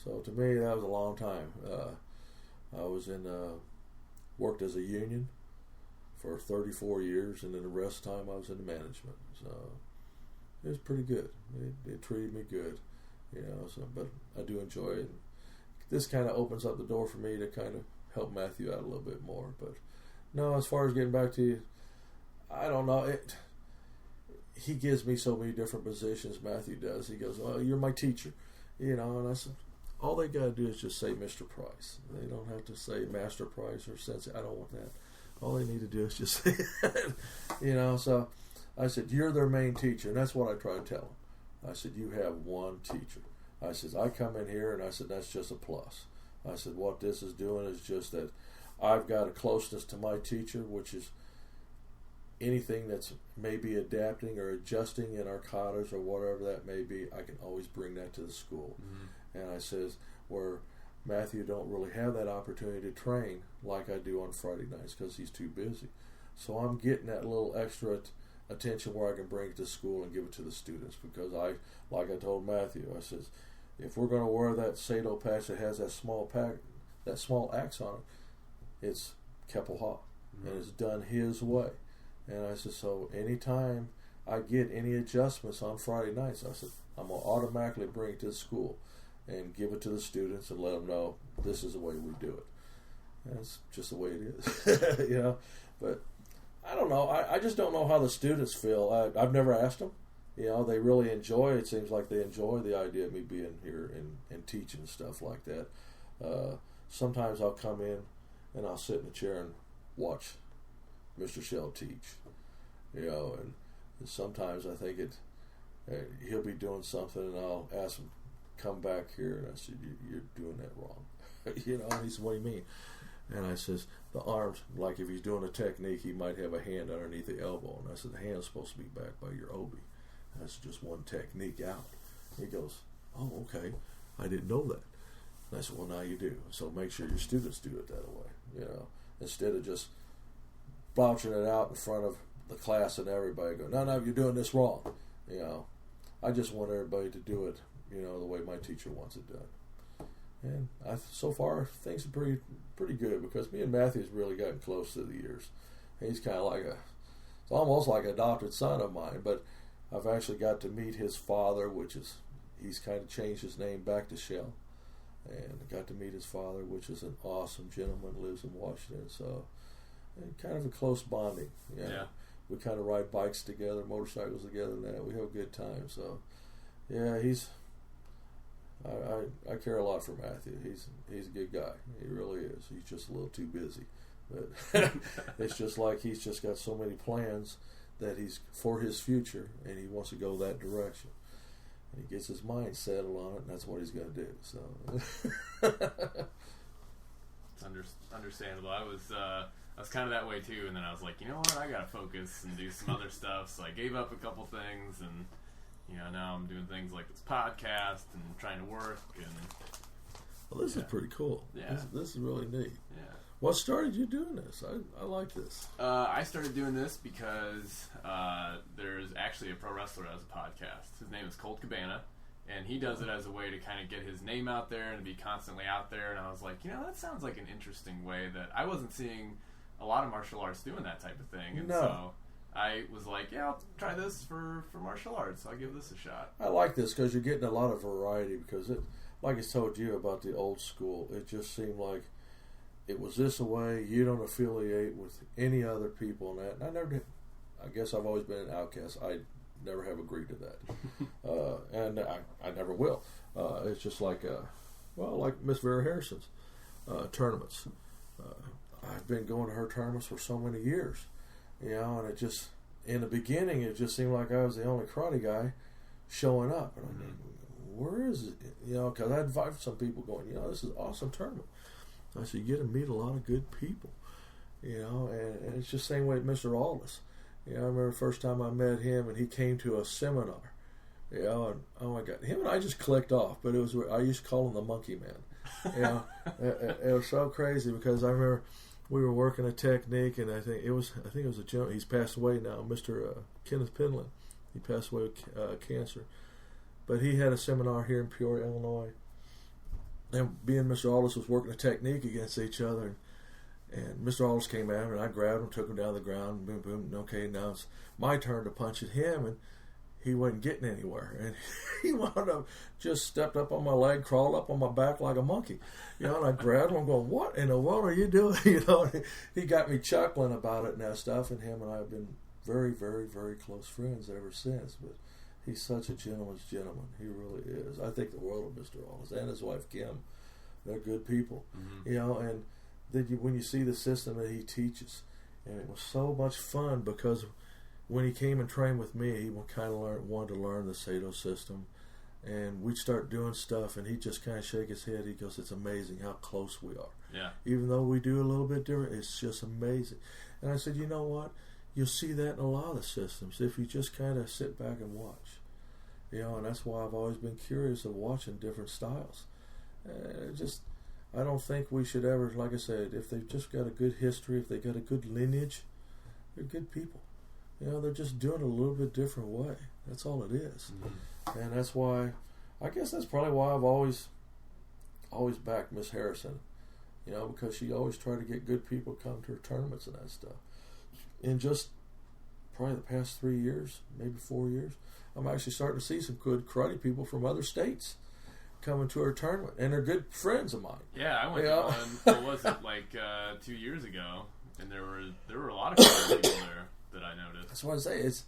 So to me, that was a long time. I was worked as a union for 34 years, and then the rest of the time I was in the management. So it was pretty good. It treated me good, you know. So, but I do enjoy it. This kind of opens up the door for me to kind of help Matthew out a little bit more. But no, as far as getting back to you, I don't know. He gives me so many different positions. Matthew does. He goes, "Well, you're my teacher," you know. And I said, all they got to do is just say Mr. Price. They don't have to say Master Price or Sensei. I don't want that. All they need to do is just say it, you know. So I said, you're their main teacher, and that's what I try to tell them. I said, you have one teacher. I said, I come in here, and I said, that's just a plus. I said, what this is doing is just that I've got a closeness to my teacher, which is anything that's maybe adapting or adjusting in our katas or whatever that may be, I can always bring that to the school. Mm-hmm. And I says, where Matthew don't really have that opportunity to train like I do on Friday nights because he's too busy. So I'm getting that little extra attention where I can bring it to school and give it to the students, because like I told Matthew, I says, if we're going to wear that Sado patch that has that small axe on it, it's Keppel Ha, mm-hmm. and it's done his way. And I said, so anytime I get any adjustments on Friday nights, I said, I'm going to automatically bring it to the school and give it to the students and let them know this is the way we do it. And it's just the way it is, you know. But I don't know. I just don't know how the students feel. I've never asked them. You know, they really enjoy it. It seems like they enjoy the idea of me being here and teaching and stuff like that. Sometimes I'll come in and I'll sit in a chair and watch Mr. Shell teach. You know, and sometimes I think he'll be doing something and I'll ask him, come back here, and I said, you're doing that wrong. You know, and he said, what do you mean? And I says, the arms, like if he's doing a technique, he might have a hand underneath the elbow. And I said, the hand's supposed to be back by your obi. That's just one technique out. He goes, oh, okay. I didn't know that. And I said, well, now you do. So make sure your students do it that way, you know, instead of just bouching it out in front of the class and everybody going, no, you're doing this wrong, you know. I just want everybody to do it, the way my teacher wants it done. And so far things are pretty good, because me and Matthew's really gotten close through the years. He's kind of like it's almost like an adopted son of mine, but I've actually got to meet his father, he's kind of changed his name back to Shell, and I got to meet his father, which is an awesome gentleman, lives in Washington. So, kind of a close bonding. Yeah. We kind of ride bikes together, motorcycles together, and that we have a good time. So, yeah, I care a lot for Matthew. He's a good guy. He really is. He's just a little too busy, but it's just like he's just got so many plans that he's for his future, and he wants to go that direction. And he gets his mind settled on it, and that's what he's going to do. So, it's understandable. I was kind of that way too, and then I was like, you know what, I gotta focus and do some other stuff. So I gave up a couple things, and now I'm doing things like this podcast and trying to work. And well, this is pretty cool. Yeah, this is really neat. Yeah. What started you doing this? I like this. I started doing this because there's actually a pro wrestler that has a podcast. His name is Colt Cabana, and he does it as a way to kind of get his name out there and be constantly out there. And I was like, that sounds like an interesting way that I wasn't seeing a lot of martial arts doing that type of thing. And so I was like, yeah, I'll try this for martial arts. I'll give this a shot. I like this because you're getting a lot of variety, because like I told you about the old school, it just seemed like it was this way. You don't affiliate with any other people and that. And I never did. I guess I've always been an outcast. I never have agreed to that. And I never will. It's just like Miss Vera Harrison's tournaments. I've been going to her tournaments for so many years, and it just, in the beginning, it just seemed like I was the only karate guy showing up. And I'm like, where is it? Because I invited some people going, this is an awesome tournament. I said, you get to meet a lot of good people, and it's just the same way with Mr. Aldis. I remember the first time I met him, and he came to a seminar, and oh my God, him and I just clicked off. But I used to call him the Monkey Man. It was so crazy, because I remember we were working a technique, and I think it was a gentleman. He's passed away now, Mr. Kenneth Penland. He passed away with cancer, but he had a seminar here in Peoria, Illinois. And me and Mr. Aldis was working a technique against each other, and Mr. Aldis came at him, and I grabbed him, took him down to the ground, boom, boom. Okay, now it's my turn to punch at him, and he wasn't getting anywhere, and he wound up just stepped up on my leg, crawled up on my back like a monkey, and I grabbed him. I'm going, what in the world are you doing? He got me chuckling about it and that stuff, and him and I have been very, very, very close friends ever since. But he's such a gentleman's gentleman. He really is. I think the world of Mr. Aldis and his wife Kim. They're good people, and then when you see the system that he teaches, and it was so much fun, because when he came and trained with me, he kind of wanted to learn the Sado system, and we'd start doing stuff, and he'd just kind of shake his head. He goes, it's amazing how close we are. Yeah. Even though we do a little bit different, it's just amazing. And I said, you know what? You'll see that in a lot of systems if you just kind of sit back and watch. And that's why I've always been curious of watching different styles. I don't think we should ever, like I said, if they've just got a good history, if they got a good lineage, they're good people. They're just doing it a little bit different way. That's all it is. Mm-hmm. And that's why, I guess that's probably why I've always backed Miss Harrison, because she always tried to get good people to come to her tournaments and that stuff. In just probably the past 3 years, maybe 4 years, I'm actually starting to see some good karate people from other states coming to her tournament, and they're good friends of mine. Yeah, I went to one. What was it, like 2 years ago? And there were a lot of karate people there that I noticed. That's what I say. It's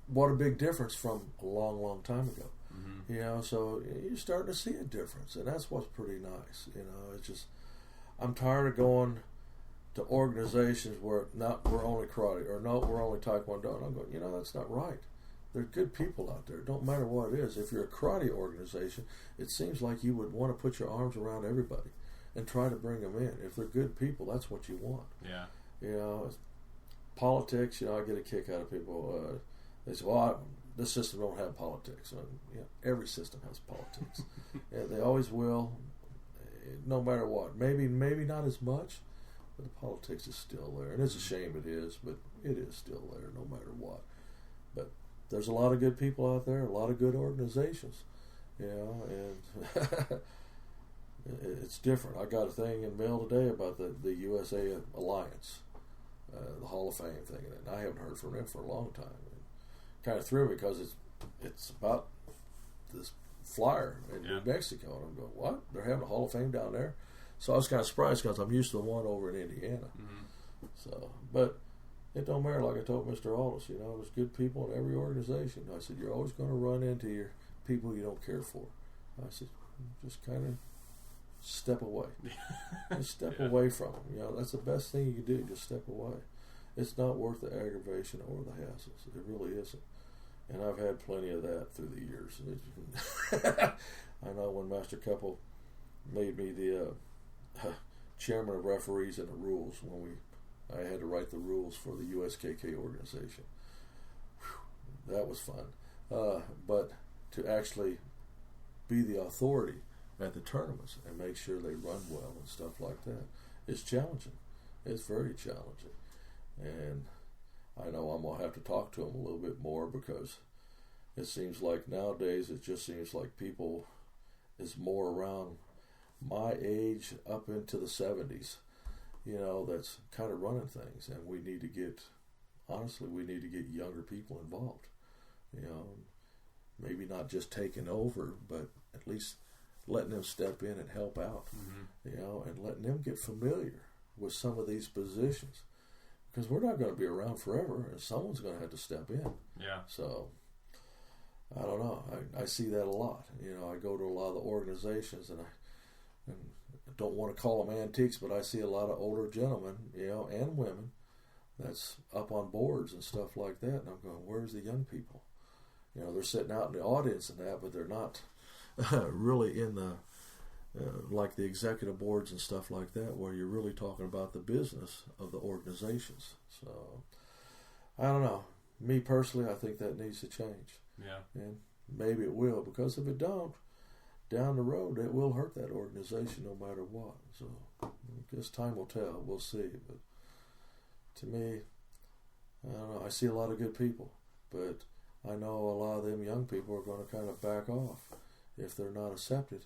what a big difference from a long, long time ago. Mm-hmm. So you're starting to see a difference, and that's what's pretty nice. It's just, I'm tired of going to organizations where we're only karate, or no, we're only taekwondo. And I'm going, that's not right. There are good people out there. It don't matter what it is. If you're a karate organization, it seems like you would want to put your arms around everybody and try to bring them in. If they're good people, that's what you want. Yeah. Politics, I get a kick out of people. They say, well, this system don't have politics. Every system has politics. Yeah, they always will, no matter what. Maybe not as much, but the politics is still there. And it's a shame it is, but it is still there no matter what. But there's a lot of good people out there, a lot of good organizations, and it's different. I got a thing in mail today about the USA Alliance, the Hall of Fame thing, and I haven't heard from them for a long time. It kind of threw me because it's about this flyer in New Mexico, and I'm going, what? They're having a Hall of Fame down there? So I was kind of surprised because I'm used to the one over in Indiana. Mm-hmm. So, but it don't matter. Like I told Mr. Aldis, there's good people in every organization. I said, you're always going to run into your people you don't care for. I said, just kind of step away. Just step away from them. That's the best thing you can do. Just step away. It's not worth the aggravation or the hassles. It really isn't. And I've had plenty of that through the years. I know when Master Keppel made me the chairman of referees and the rules, when I had to write the rules for the USKK organization. Whew, that was fun. But to actually be the authority at the tournaments and make sure they run well and stuff like that, it's challenging. It's very challenging. And I know I'm going to have to talk to them a little bit more, because it seems like nowadays it just seems like people is more around my age up into the 70s, that's kind of running things. And we need to get younger people involved, maybe not just taking over, but at least letting them step in and help out, and letting them get familiar with some of these positions. Because we're not going to be around forever, and someone's going to have to step in. Yeah. So, I don't know. I see that a lot. I go to a lot of the organizations, and I don't want to call them antiques, but I see a lot of older gentlemen, and women that's up on boards and stuff like that. And I'm going, where's the young people? They're sitting out in the audience and that, but they're not really in the like the executive boards and stuff like that, where you're really talking about the business of the organizations. So, I don't know. Me personally, I think that needs to change. Yeah. And maybe it will, because if it don't, down the road, it will hurt that organization no matter what. So, I guess time will tell. We'll see. But to me, I don't know. I see a lot of good people, but I know a lot of them young people are going to kind of back off if they're not accepted.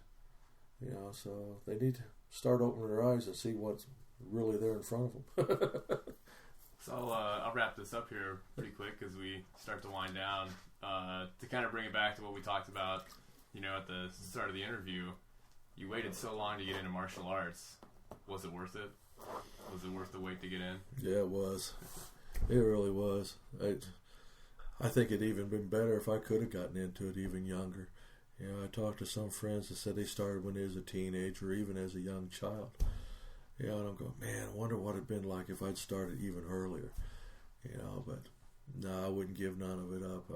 So they need to start opening their eyes and see what's really there in front of them. So I'll wrap this up here pretty quick as we start to wind down. To kind of bring it back to what we talked about, at the start of the interview, you waited so long to get into martial arts. Was it worth it? Was it worth the wait to get in? Yeah, it was. It really was. I think it'd even been better if I could have gotten into it even younger. I talked to some friends that said they started when they was a teenager or even as a young child. And I'm going, man, I wonder what it'd been like if I'd started even earlier. But no, I wouldn't give none of it up.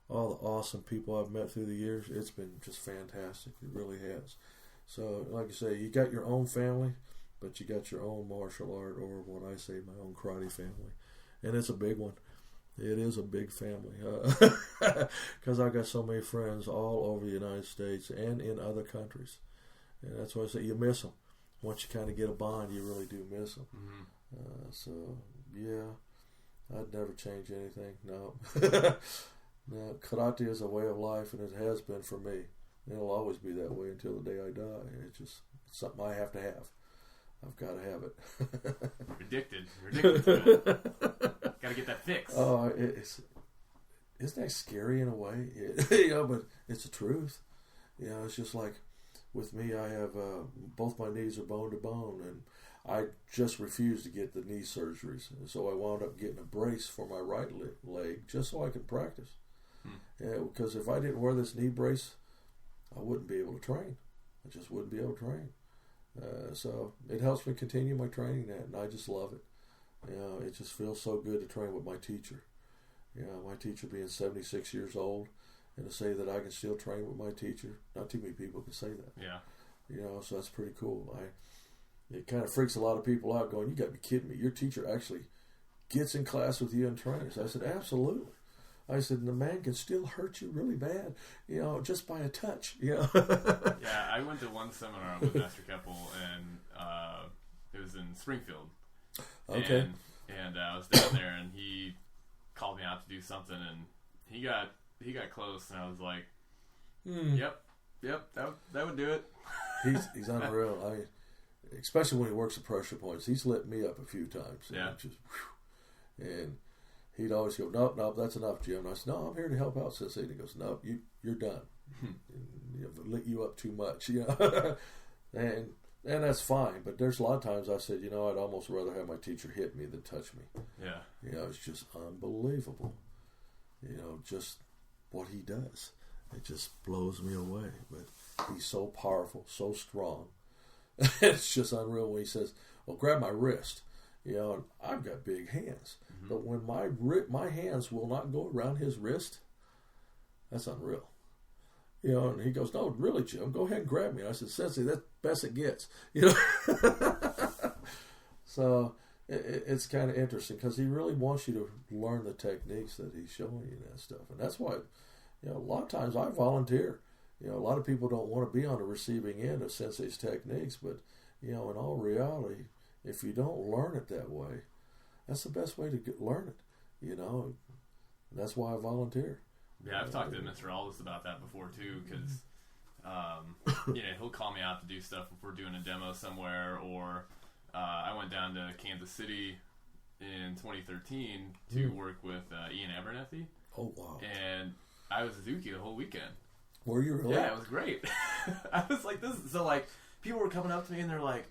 All the awesome people I've met through the years, it's been just fantastic. It really has. So, like I say, you got your own family, but you got your own martial art, or what I say, my own karate family. And it's a big one. It is a big family, because I got so many friends all over the United States and in other countries, and that's why I say you miss them. Once you kind of get a bond, you really do miss them. Mm-hmm. So yeah, I'd never change anything. No, no. Karate is a way of life, and it has been for me. It'll always be that way until the day I die. It's something I have to have. I've got to have it. You're addicted. You're addicted to it. Got to get that fix. Oh, isn't that scary in a way? But it's the truth. It's just like with me, I have both my knees are bone to bone, and I just refused to get the knee surgeries. And so I wound up getting a brace for my right leg just so I could practice. Because if I didn't wear this knee brace, I wouldn't be able to train. I just wouldn't be able to train. So it helps me continue my training, and I just love it. It just feels so good to train with my teacher. My teacher being 76 years old, and to say that I can still train with my teacher, not too many people can say that. Yeah. So that's pretty cool. It kind of freaks a lot of people out going, you got to be kidding me. Your teacher actually gets in class with you and trains. I said, absolutely. I said, and the man can still hurt you really bad, just by a touch. Yeah, I went to one seminar with Master Keppel, and it was in Springfield. Okay. And I was down there, and he called me out to do something, and he got close, and I was like, yep, that would do it. He's unreal. Especially when he works the pressure points, he's lit me up a few times. Yeah. And he'd always go, nope, that's enough, Jim. And I said, no, I'm here to help out, Sensei. And he goes, nope, you're done. I've lit you up too much, and that's fine. But there's a lot of times I said, I'd almost rather have my teacher hit me than touch me. Yeah. It's just unbelievable. Just what he does. It just blows me away. But he's so powerful, so strong. It's just unreal when he says, well, grab my wrist. And I've got big hands. Mm-hmm. But when my hands will not go around his wrist, that's unreal. And he goes, no, really, Jim, go ahead and grab me. And I said, Sensei, that's best it gets. So it's kind of interesting because he really wants you to learn the techniques that he's showing you and that stuff. And that's why, a lot of times I volunteer. A lot of people don't want to be on the receiving end of Sensei's techniques, but, in all reality, if you don't learn it that way, that's the best way to learn it, That's why I volunteer. Yeah, I've talked to Mr. Aldis about that before, too, because, he'll call me out to do stuff if we're doing a demo somewhere, or I went down to Kansas City in 2013 to work with Ian Abernethy. Oh, wow. And I was Suzuki the whole weekend. Were you really? Yeah, it was great. I was like, people were coming up to me and they're like,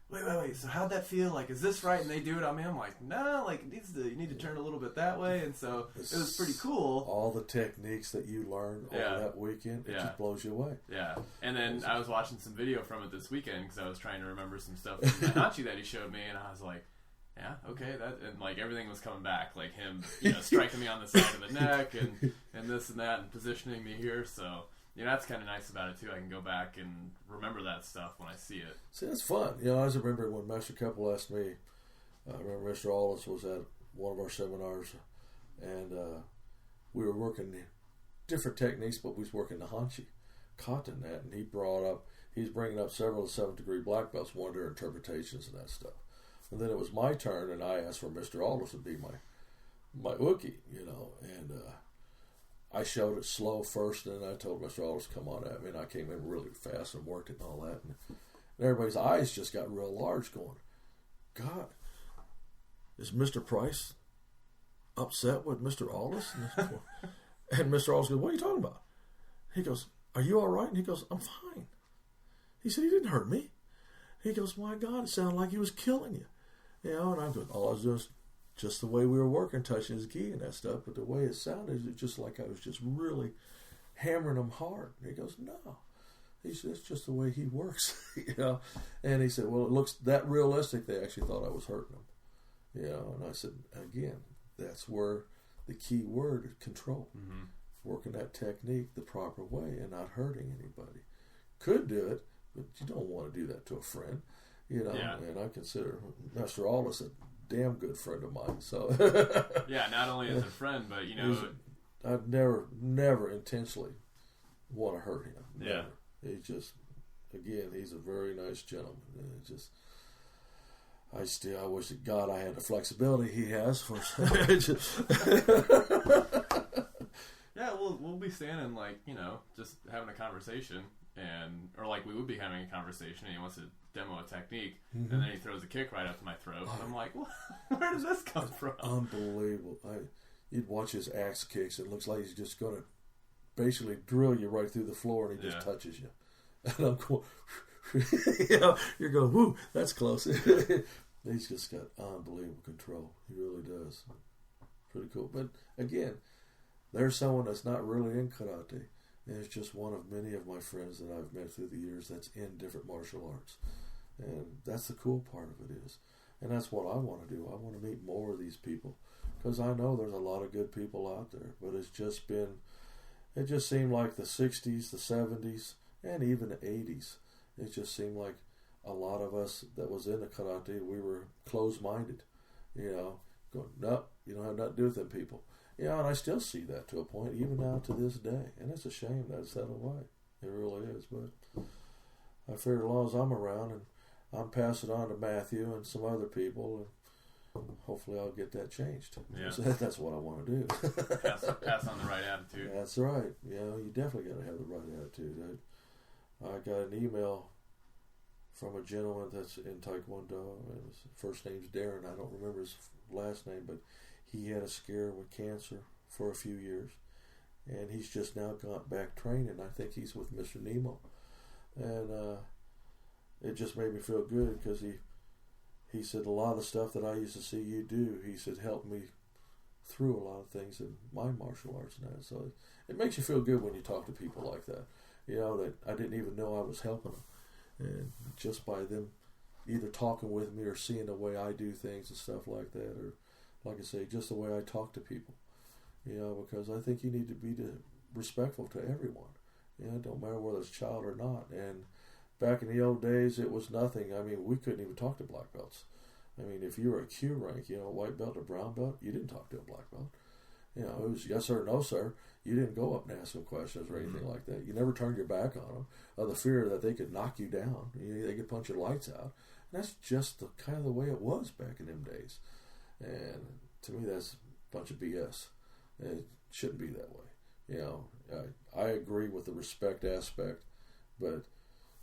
wait, so how'd that feel? Like, is this right? And they do it on me. I'm like, no, you need to turn a little bit that way. And so it was pretty cool. All the techniques that you learned over that weekend, it just blows you away. Yeah. And then I was watching some video from it this weekend because I was trying to remember some stuff from Hanachi that he showed me, and I was like, yeah, okay, and everything was coming back, like him, striking me on the side of the neck and this and that and positioning me here. So, that's kind of nice about it too. I can go back and remember that stuff when I see it. See, that's fun. I just remember when Master Keppel asked me. I remember Mr. Aldis was at one of our seminars, and we were working different techniques, but we was working the Hanshi, kata net, and he's bringing up several 7th degree black belts, one of their interpretations and that stuff. And then it was my turn, and I asked for Mr. Aldis to be my uke, and I showed it slow first, and then I told Mr. Aldis to come on at me, and I came in really fast and worked it and all that, and everybody's eyes just got real large going, God, is Mr. Price upset with Mr. Aldis? And Mr. Aldis goes, what are you talking about? He goes, are you all right? And he goes, I'm fine. He said, he didn't hurt me. He goes, my God, it sounded like he was killing you. And I'm going, oh, it was just the way we were working, touching his gi and that stuff. But the way it sounded, it was just like I was just really hammering him hard. And he goes, no. He said, it's just the way he works. And he said, well, it looks that realistic. They actually thought I was hurting him. And I said, again, that's where the key word is control. Mm-hmm. Working that technique the proper way and not hurting anybody. Could do it, but you don't want to do that to a friend. And I consider Master Aldis a damn good friend of mine. So yeah, not only as a friend, but I'd never intentionally want to hurt him. Yeah, He just, again, he's a very nice gentleman. And it just, I wish to God I had the flexibility he has for. Yeah, we'll be standing just having a conversation. Or like we would be having a conversation, and he wants to demo a technique, and then he throws a kick right up to my throat. And I'm like, well, where does this come from? Unbelievable. You'd watch his axe kicks. It looks like he's just going to basically drill you right through the floor, and he just touches you. And I'm going, you're going, whoo, that's close. He's just got unbelievable control. He really does. Pretty cool. But again, there's someone that's not really in karate. And it's just one of many of my friends that I've met through the years that's in different martial arts. And that's the cool part of it is. And that's what I want to do. I want to meet more of these people. Because I know there's a lot of good people out there. But it just seemed like the 60s, the 70s, and even the 80s. It just seemed like a lot of us that was in the karate, we were closed-minded. Going, nope, you don't have nothing to do with them people. And I still see that to a point, even now to this day. And it's a shame that it's that way. It really is. But I figure as long as I'm around and I'm passing on to Matthew and some other people, hopefully I'll get that changed. Yeah. So that's what I want to do. pass on the right attitude. That's right. You definitely got to have the right attitude. I got an email from a gentleman that's in Taekwondo. His first name's Darren. I don't remember his last name, but he had a scare with cancer for a few years, and he's just now got back training. I think he's with Mr. Nemo, and it just made me feel good because he said a lot of the stuff that I used to see you do, he said, helped me through a lot of things in my martial arts now. So it makes you feel good when you talk to people like that, that I didn't even know I was helping them. And just by them either talking with me or seeing the way I do things and stuff like that, or like I say, just the way I talk to people, because I think you need to be respectful to everyone. It don't matter whether it's child or not. And back in the old days, it was nothing. I mean, we couldn't even talk to black belts. I mean, if you were a Q rank, white belt or brown belt, you didn't talk to a black belt. It was yes sir, no sir. You didn't go up and ask them questions or anything like that. You never turned your back on them, out of the fear that they could knock you down. They could punch your lights out. And that's just the kind of the way it was back in them days. And to me, that's a bunch of BS. It shouldn't be that way. I agree with the respect aspect, but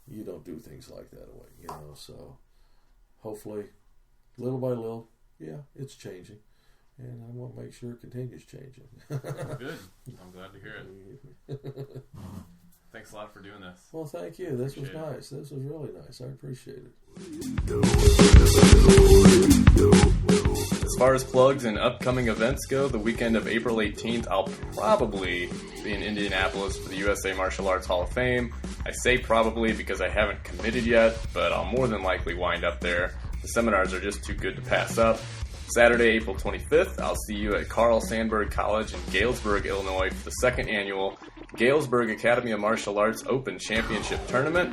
you don't do things like that away. So hopefully, little by little, it's changing. And I want to make sure it continues changing. Good. I'm glad to hear it. Thanks a lot for doing this. Well, thank you. This was nice. This was really nice. I appreciate it. As far as plugs and upcoming events go, the weekend of April 18th, I'll probably be in Indianapolis for the USA Martial Arts Hall of Fame. I say probably because I haven't committed yet, but I'll more than likely wind up there. The seminars are just too good to pass up. Saturday, April 25th, I'll see you at Carl Sandburg College in Galesburg, Illinois for the second annual Galesburg Academy of Martial Arts Open Championship Tournament.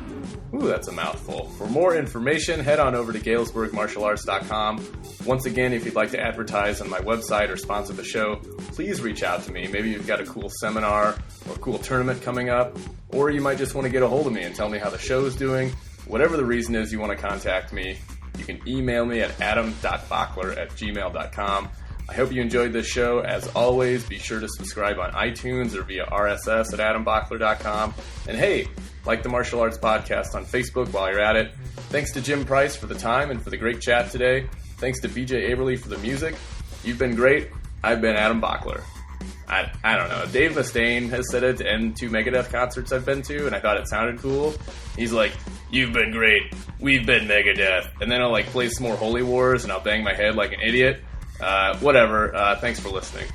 Ooh, that's a mouthful. For more information, head on over to GalesburgMartialArts.com. Once again, if you'd like to advertise on my website or sponsor the show, please reach out to me. Maybe you've got a cool seminar or a cool tournament coming up, or you might just want to get a hold of me and tell me how the show is doing. Whatever the reason is you want to contact me, you can email me at adam.bockler@gmail.com. I hope you enjoyed this show. As always, be sure to subscribe on iTunes or via RSS at adambockler.com. And hey, like the Martial Arts Podcast on Facebook while you're at it. Thanks to Jim Price for the time and for the great chat today. Thanks to BJ Aberly for the music. You've been great. I've been Adam Bockler. I don't know. Dave Mustaine has said it to end 2 Megadeth concerts I've been to, and I thought it sounded cool. He's like, "You've been great. We've been Megadeth." And then I'll play some more Holy Wars, and I'll bang my head like an idiot. Whatever. Thanks for listening.